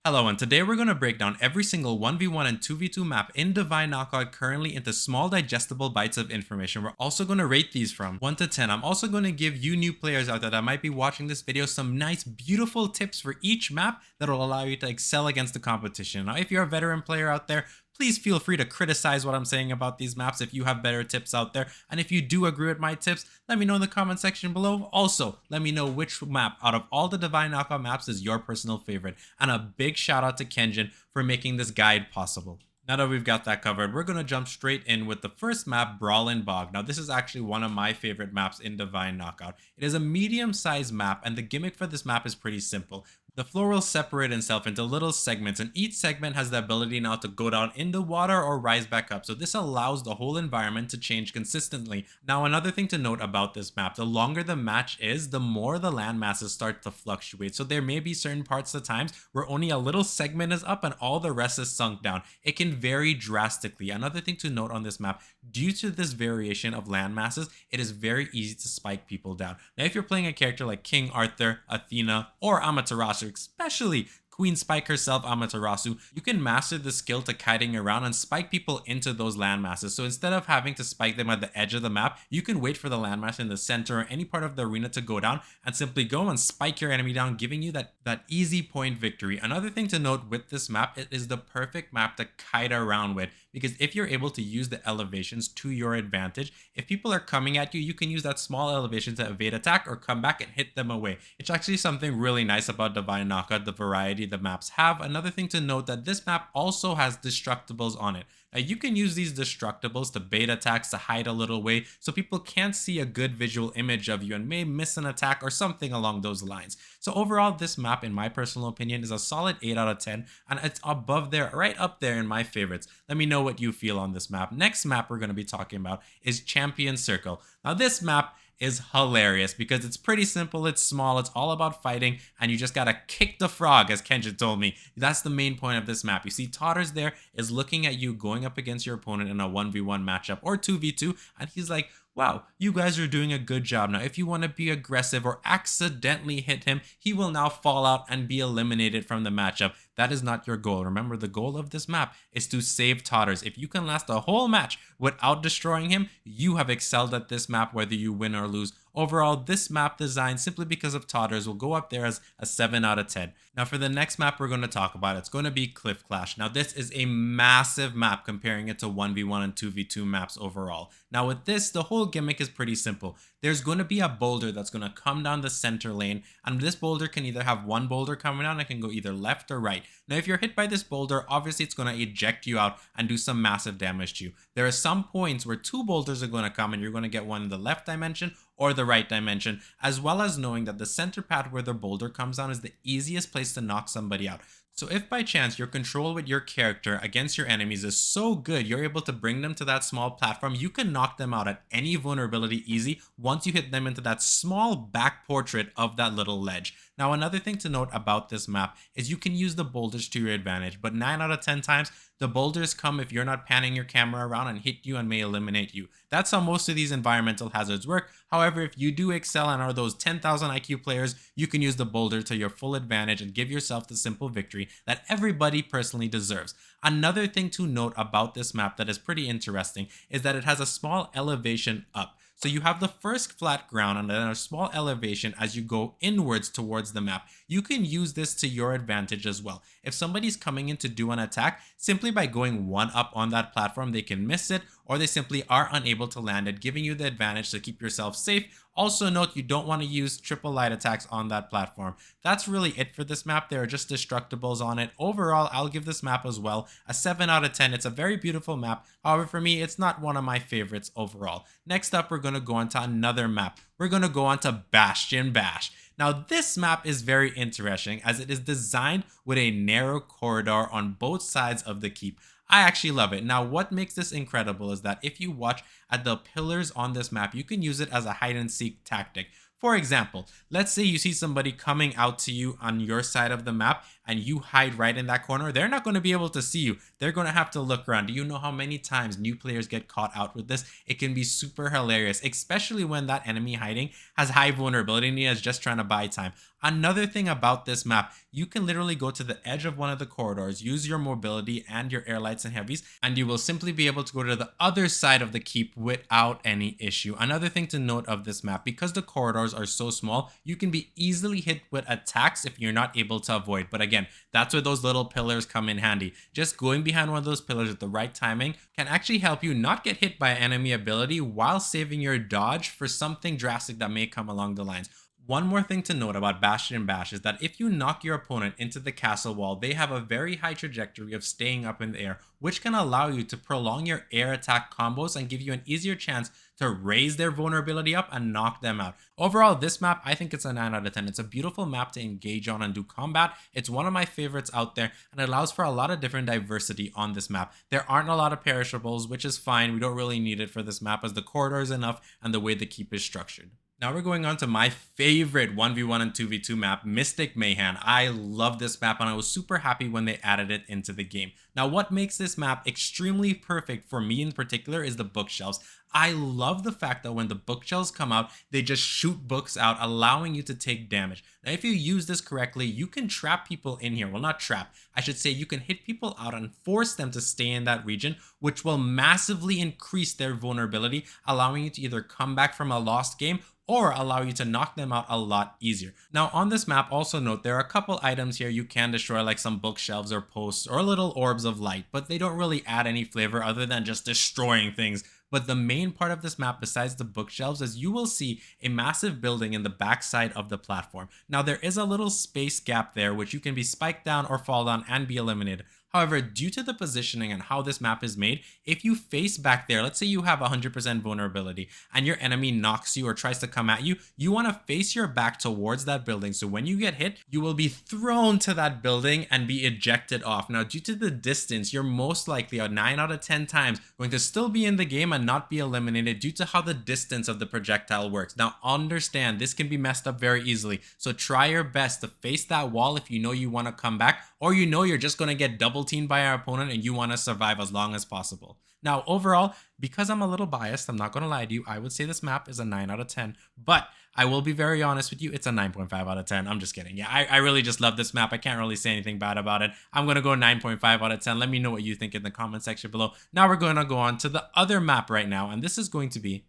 Hello, and today we're going to break down every single 1v1 and 2v2 map in Divine Knockout currently into small digestible bites of information. We're also going to rate these from 1 to 10. I'm also going to give you new players out there that might be watching this video some nice, beautiful tips for each map that will allow you to excel against the competition. Now, if you're a veteran player out there, please feel free to criticize what I'm saying about these maps if you have better tips out there. And if you do agree with my tips, let me know in the comment section below. Also, let me know which map out of all the Divine Knockout maps is your personal favorite. And a big shout out to Kenjin for making this guide possible. Now that we've got that covered, we're going to jump straight in with the first map, Brawl and Bog. Now, this is actually one of my favorite maps in Divine Knockout. It is a medium-sized map, and the gimmick for this map is pretty simple. The floor will separate itself into little segments, and each segment has the ability now to go down in the water or rise back up. So this allows the whole environment to change consistently. Now, another thing to note about this map, the longer the match is, the more the land masses start to fluctuate. So there may be certain parts of times where only a little segment is up and all the rest is sunk down. It can vary drastically. Another thing to note on this map, due to this variation of land masses, it is very easy to spike people down. Now, if you're playing a character like King Arthur, Athena, or Amaterasu, especially Queen Spike herself, Amaterasu, you can master the skill to kiting around and spike people into those land masses. So instead of having to spike them at the edge of the map, you can wait for the landmass in the center or any part of the arena to go down and simply go and spike your enemy down, giving you that easy point victory. Another thing to note with this map, it is the perfect map to kite around with, because if you're able to use the elevations to your advantage, if people are coming at you, you can use that small elevation to evade attack or come back and hit them away. It's actually something really nice about Divine Knockout, the variety the maps have. Another thing to note, that this map also has destructibles on it. Now, you can use these destructibles to bait attacks, to hide a little way, so people can't see a good visual image of you and may miss an attack or something along those lines. So overall, this map, in my personal opinion, is a solid 8 out of 10, and it's above there, right up there in my favorites. Let me know what you feel on this map. Next map we're going to be talking about is Champion Circle. Now, this map is hilarious because it's pretty simple, it's small, it's all about fighting, and you just gotta kick the frog, as Kenja told me. That's the main point of this map. You see Totters there is looking at you going up against your opponent in a 1v1 matchup or 2v2, and he's like, wow, you guys are doing a good job. Now, if you want to be aggressive or accidentally hit him, he will now fall out and be eliminated from the matchup. That is not your goal. Remember, the goal of this map is to save Totters. If you can last a whole match without destroying him, you have excelled at this map, whether you win or lose. Overall, this map design, simply because of Totters, will go up there as a 7 out of 10. Now, for the next map we're going to talk about, it's going to be Cliff Clash. Now, this is a massive map comparing it to 1v1 and 2v2 maps overall. Now, with this, the whole gimmick is pretty simple. There's going to be a boulder that's going to come down the center lane, and this boulder can either have one boulder coming down, it can go either left or right. Now, if you're hit by this boulder, obviously it's going to eject you out and do some massive damage to you. There are some points where two boulders are going to come and you're going to get one in the left dimension or the right dimension, as well as knowing that the center path where the boulder comes down is the easiest place to knock somebody out. So if by chance your control with your character against your enemies is so good, you're able to bring them to that small platform, you can knock them out at any vulnerability easy once you hit them into that small back portrait of that little ledge. Now, another thing to note about this map is you can use the boulders to your advantage, but 9 out of 10 times, the boulders come if you're not panning your camera around and hit you and may eliminate you. That's how most of these environmental hazards work. However, if you do excel and are those 10,000 IQ players, you can use the boulder to your full advantage and give yourself the simple victory that everybody personally deserves. Another thing to note about this map that is pretty interesting is that it has a small elevation up. So you have the first flat ground and then a small elevation as you go inwards towards the map. You can use this to your advantage as well. If somebody's coming in to do an attack, simply by going one up on that platform, they can miss it, or they simply are unable to land it, giving you the advantage to keep yourself safe. Also note, you don't want to use triple light attacks on that platform. That's really it for this map. There are just destructibles on it. Overall, I'll give this map as well a 7 out of 10. It's a very beautiful map. However, for me, it's not one of my favorites overall. Next up, we're going to go on to another map. We're going to go on to Bastion Bash. Now, this map is very interesting as it is designed with a narrow corridor on both sides of the keep. I actually love it. Now, what makes this incredible is that if you watch at the pillars on this map, you can use it as a hide and seek tactic. For example, let's say you see somebody coming out to you on your side of the map and you hide right in that corner, they're not going to be able to see you. They're going to have to look around. Do you know how many times new players get caught out with this? It can be super hilarious, especially when that enemy hiding has high vulnerability and he is just trying to buy time. Another thing about this map, you can literally go to the edge of one of the corridors, use your mobility and your air lights and heavies, and you will simply be able to go to the other side of the keep without any issue. Another thing to note of this map, because the corridors are so small, you can be easily hit with attacks if you're not able to avoid. But again, that's where those little pillars come in handy. Just going behind one of those pillars at the right timing can actually help you not get hit by an enemy ability while saving your dodge for something drastic that may come along the lines. One more thing to note about Bastion Bash is that if you knock your opponent into the castle wall, they have a very high trajectory of staying up in the air, which can allow you to prolong your air attack combos and give you an easier chance to raise their vulnerability up and knock them out. Overall, this map, I think it's a 9 out of 10. It's a beautiful map to engage on and do combat. It's one of my favorites out there, and it allows for a lot of different diversity on this map. There aren't a lot of perishables, which is fine. We don't really need it for this map as the corridor is enough and the way the keep is structured. Now we're going on to my favorite 1v1 and 2v2 map, Mystic Mayhem. I love this map and I was super happy when they added it into the game. Now what makes this map extremely perfect for me in particular is the bookshelves. I love the fact that when the bookshelves come out, they just shoot books out, allowing you to take damage. Now if you use this correctly, you can trap people in here. Well, not trap. I should say you can hit people out and force them to stay in that region, which will massively increase their vulnerability, allowing you to either come back from a lost game or allow you to knock them out a lot easier. Now on this map, also note there are a couple items here you can destroy, like some bookshelves or posts or little orbs of light, but they don't really add any flavor other than just destroying things. But the main part of this map, besides the bookshelves, is you will see a massive building in the backside of the platform. Now there is a little space gap there which you can be spiked down or fall down and be eliminated. However, due to the positioning and how this map is made, if you face back there, let's say you have 100% vulnerability and your enemy knocks you or tries to come at you, you want to face your back towards that building. So when you get hit, you will be thrown to that building and be ejected off. Now, due to the distance, you're most likely 9 out of 10 times going to still be in the game and not be eliminated due to how the distance of the projectile works. Now, understand this can be messed up very easily. So try your best to face that wall if you know you want to come back, or you know you're just going to get double teamed by our opponent and you want to survive as long as possible. Now overall, because I'm a little biased, I'm not going to lie to you, I would say this map is a 9 out of 10, but I will be very honest with you, it's a 9.5 out of 10. I'm just kidding. Yeah, I really just love this map. I can't really say anything bad about it. I'm going to go 9.5 out of 10. Let me know what you think in the comment section below. Now we're going to go on to the other map right now, and this is going to be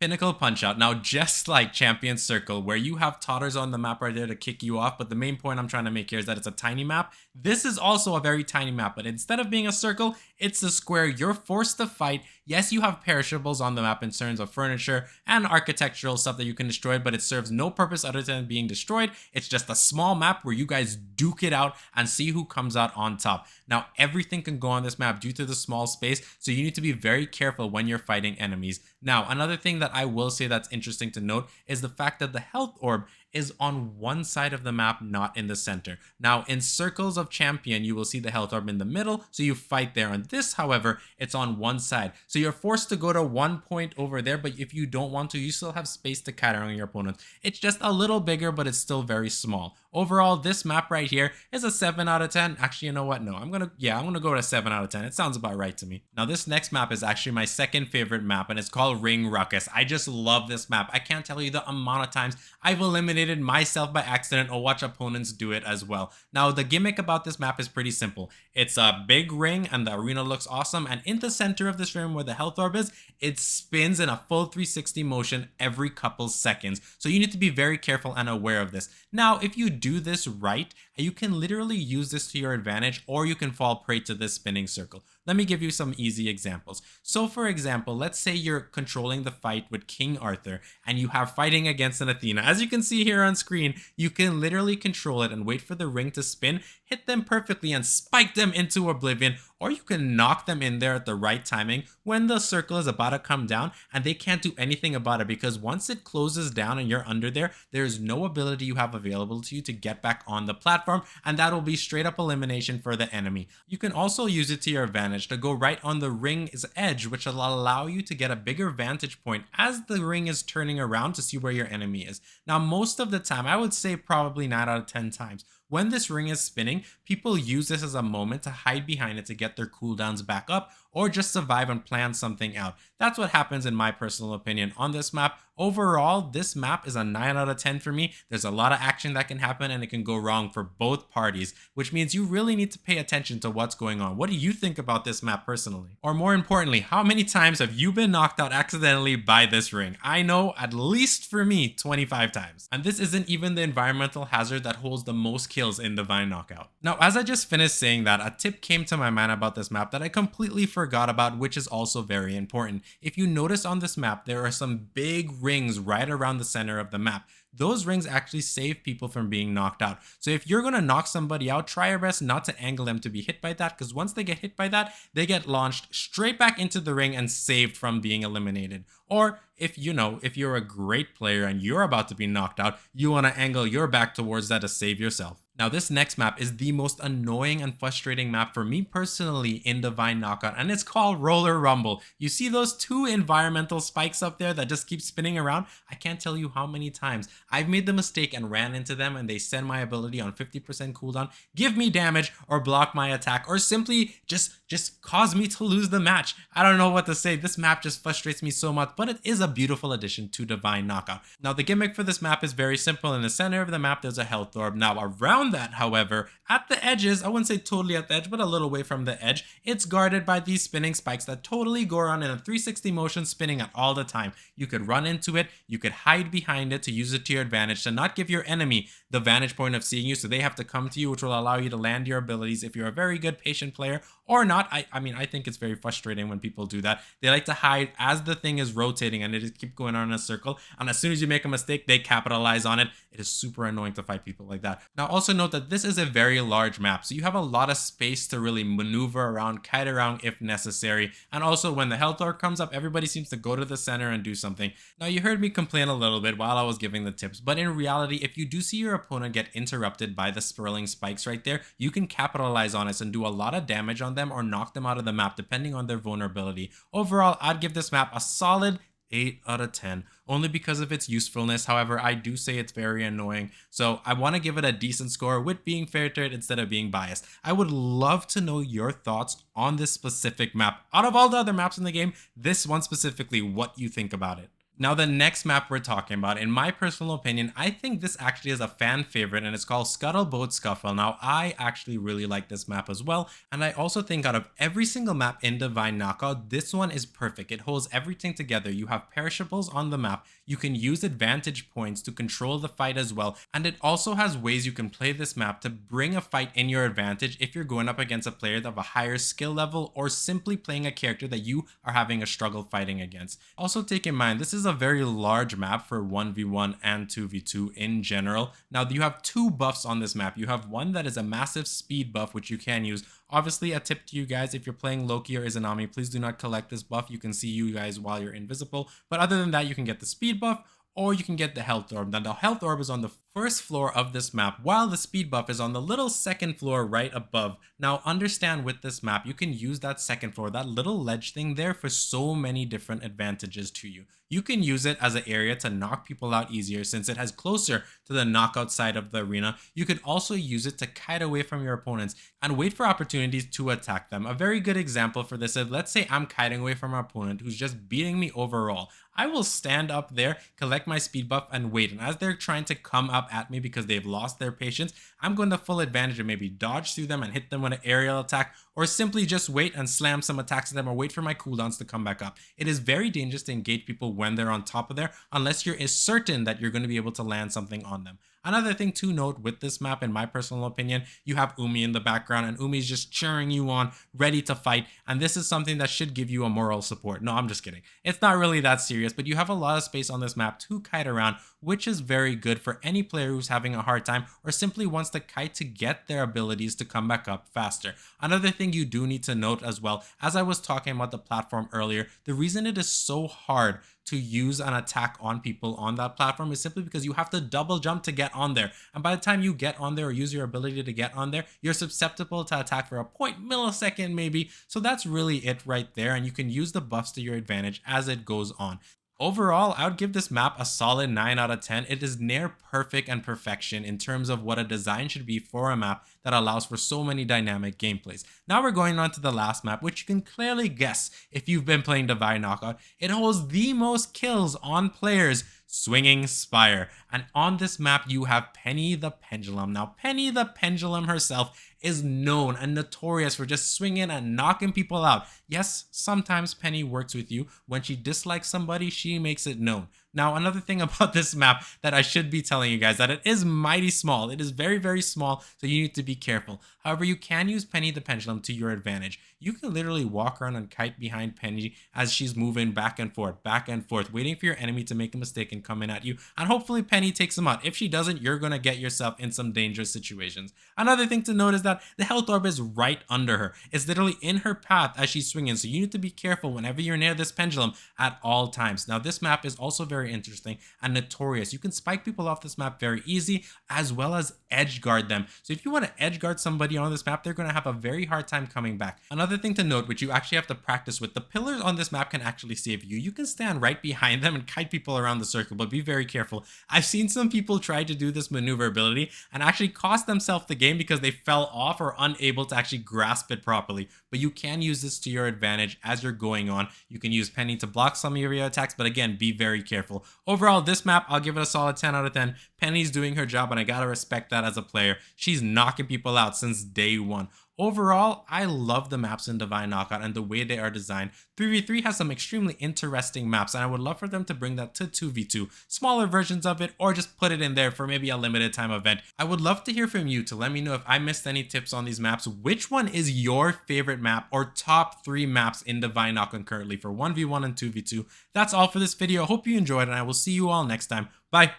Pinnacle Punch Out. Now, just like Champion Circle, where you have totters on the map right there to kick you off, but the main point I'm trying to make here is that it's a tiny map. This is also a very tiny map, but instead of being a circle, it's a square. You're forced to fight. Yes, you have perishables on the map in terms of furniture and architectural stuff that you can destroy, but it serves no purpose other than being destroyed. It's just a small map where you guys duke it out and see who comes out on top. Now, everything can go on this map due to the small space, so you need to be very careful when you're fighting enemies. Now, another thing that I will say that's interesting to note is the fact that the health orb is on one side of the map, not in the center. Now, in Circles of Champion, you will see the health orb in the middle, so you fight there. On this, however, it's on one side. So you're forced to go to one point over there, but if you don't want to, you still have space to counter on your opponent. It's just a little bigger, but it's still very small. Overall, this map right here is a 7 out of 10. Actually, you know what? No, I'm gonna go to 7 out of 10. It sounds about right to me. Now, this next map is actually my second favorite map, and it's called Ring Ruckus. I just love this map. I can't tell you the amount of times I've eliminated myself by accident or watch opponents do it as well. Now, the gimmick about this map is pretty simple. It's a big ring and the arena looks awesome, and in the center of this ring where the health orb is, it spins in a full 360 motion every couple seconds. So you need to be very careful and aware of this. Now, if you do this right, you can literally use this to your advantage, or you can fall prey to this spinning circle. Let me give you some easy examples. So for example, let's say you're controlling the fight with King Arthur and you have fighting against an Athena. As you can see here on screen, you can literally control it and wait for the ring to spin, hit them perfectly and spike them into oblivion, or you can knock them in there at the right timing when the circle is about to come down and they can't do anything about it, because once it closes down and you're under there, there's no ability you have available to you to get back on the platform, and that will be straight up elimination for the enemy. You can also use it to your advantage to go right on the ring's edge, which will allow you to get a bigger vantage point as the ring is turning around to see where your enemy is. Now, most of the time, I would say probably 9 out of 10 times, When this ring is spinning, people use this as a moment to hide behind it to get their cooldowns back up or just survive and plan something out. That's what happens in my personal opinion on this map. Overall, this map is a 9 out of 10 for me. There's a lot of action that can happen and it can go wrong for both parties, which means you really need to pay attention to what's going on. What do you think about this map personally? Or more importantly, how many times have you been knocked out accidentally by this ring? I know, at least for me, 25 times. And this isn't even the environmental hazard that holds the most kills in Divine Knockout. Now, as I just finished saying that, a tip came to my mind about this map that I completely forgot about, which is also very important. If you notice on this map, there are some big rings right around the center of the map. Those rings actually save people from being knocked out. So if you're going to knock somebody out, try your best not to angle them to be hit by that, because once they get hit by that, they get launched straight back into the ring and saved from being eliminated. Or if you're a great player and you're about to be knocked out, you want to angle your back towards that to save yourself. Now, this next map is the most annoying and frustrating map for me personally in Divine Knockout, and it's called Roller Rumble. You see those two environmental spikes up there that just keep spinning around? I can't tell you how many times I've made the mistake and ran into them and they send my ability on 50% cooldown, give me damage or block my attack, or simply just cause me to lose the match. I don't know what to say. This map just frustrates me so much, but it is a beautiful addition to Divine Knockout. Now, the gimmick for this map is very simple. In the center of the map, there's a health orb. Now, around that, however, at the edges, I wouldn't say totally at the edge, but a little away from the edge, it's guarded by these spinning spikes that totally go around in a 360 motion, spinning at all the time. You could run into it, you could hide behind it to use it to your advantage, to not give your enemy the vantage point of seeing you, so they have to come to you, which will allow you to land your abilities if you're a very good patient player or not. I mean, I think it's very frustrating when people do that. They like to hide as the thing is rotating and they just keep going on in a circle, and as soon as you make a mistake, they capitalize on it. It is super annoying to fight people like that. Now, also note that this is a very large map, so you have a lot of space to really maneuver around, kite around if necessary. And also, when the health orb comes up, everybody seems to go to the center and do something. Now, you heard me complain a little bit while I was giving the tips, but in reality, if you do see your opponent get interrupted by the swirling spikes right there, you can capitalize on it and do a lot of damage on them or knock them out of the map depending on their vulnerability. Overall, I'd give this map a solid 8 out of 10, only because of its usefulness. However, I do say it's very annoying, so I want to give it a decent score with being fair to it instead of being biased. I would love to know your thoughts on this specific map. Out of all the other maps in the game, this one specifically, what you think about it. Now, the next map we're talking about, in my personal opinion, I think this actually is a fan favorite, and it's called Scuttleboat Scuffle. Now, I actually really like this map as well, and I also think out of every single map in Divine Knockout, this one is perfect. It holds everything together. You have perishables on the map, you can use advantage points to control the fight as well, and it also has ways you can play this map to bring a fight in your advantage if you're going up against a player of a higher skill level or simply playing a character that you are having a struggle fighting against. Also, take in mind, this is a very large map for 1v1 and 2v2 in general. Now, you have two buffs on this map. You have one that is a massive speed buff, which you can use. Obviously, a tip to you guys, if you're playing Loki or Izanami, please do not collect this buff. You can see you guys while you're invisible. But other than that, you can get the speed buff or you can get the health orb. Now, the health orb is on the first floor of this map, while the speed buff is on the little second floor right above. Now, understand with this map, you can use that second floor, that little ledge thing there, for so many different advantages to you. You can use it as an area to knock people out easier since it has closer to the knockout side of the arena. You could also use it to kite away from your opponents and wait for opportunities to attack them. A very good example for this is, let's say I'm kiting away from an opponent who's just beating me overall. I will stand up there, collect my speed buff, and wait. And as they're trying to come up at me because they've lost their patience, I'm going to full advantage and maybe dodge through them and hit them with an aerial attack, or simply just wait and slam some attacks at them or wait for my cooldowns to come back up. It is very dangerous to engage people when they're on top of there unless you're certain that you're going to be able to land something on them. Another thing to note with this map, in my personal opinion, you have Umi in the background, and Umi's just cheering you on, ready to fight, and this is something that should give you a moral support. No, I'm just kidding. It's not really that serious, but you have a lot of space on this map to kite around, which is very good for any player who's having a hard time or simply wants to kite to get their abilities to come back up faster. Another thing you do need to note as well, as I was talking about the platform earlier, the reason it is so hard to use an attack on people on that platform is simply because you have to double jump to get on there. And by the time you get on there or use your ability to get on there, you're susceptible to attack for a 0.millisecond maybe. So that's really it right there. And you can use the buffs to your advantage as it goes on. Overall, I would give this map a solid 9 out of 10. It is near perfect and perfection in terms of what a design should be for a map that allows for so many dynamic gameplays. Now we're going on to the last map, which you can clearly guess if you've been playing Divine Knockout. It holds the most kills on players, Swinging Spire. And on this map, you have Penny the Pendulum. Now, Penny the Pendulum herself is known and notorious for just swinging and knocking people out. Yes, sometimes Penny works with you. When she dislikes somebody, she makes it known. Now, another thing about this map that I should be telling you guys, that it is mighty small. It is very, very small, so you need to be careful. However, you can use Penny the Pendulum to your advantage. You can literally walk around and kite behind Penny as she's moving back and forth, waiting for your enemy to make a mistake and come in at you. And hopefully Penny takes them out. If she doesn't, you're going to get yourself in some dangerous situations. Another thing to note is that the health orb is right under her. It's literally in her path as she's swinging, so you need to be careful whenever you're near this pendulum at all times. Now, this map is also very interesting and notorious. You can spike people off this map very easy, as well as edge guard them. So if you want to edge guard somebody on this map, they're going to have a very hard time coming back. Another thing to note, which you actually have to practice with, the pillars on this map can actually save you. You can stand right behind them and kite people around the circle, but be very careful. I've seen some people try to do this maneuverability and actually cost themselves the game because they fell off or unable to actually grasp it properly. But you can use this to your advantage as you're going on. You can use Penny to block some of your attacks, but again, be very careful. Overall, this map, I'll give it a solid 10 out of 10. Penny's doing her job, and I gotta respect that as a player. She's knocking people out since day one. Overall, I love the maps in Divine Knockout and the way they are designed. 3v3 has some extremely interesting maps, and I would love for them to bring that to 2v2, smaller versions of it, or just put it in there for maybe a limited time event. I would love to hear from you to let me know if I missed any tips on these maps. Which one is your favorite map or top 3 maps in Divine Knockout currently for 1v1 and 2v2? That's all for this video. Hope you enjoyed, and I will see you all next time. Bye!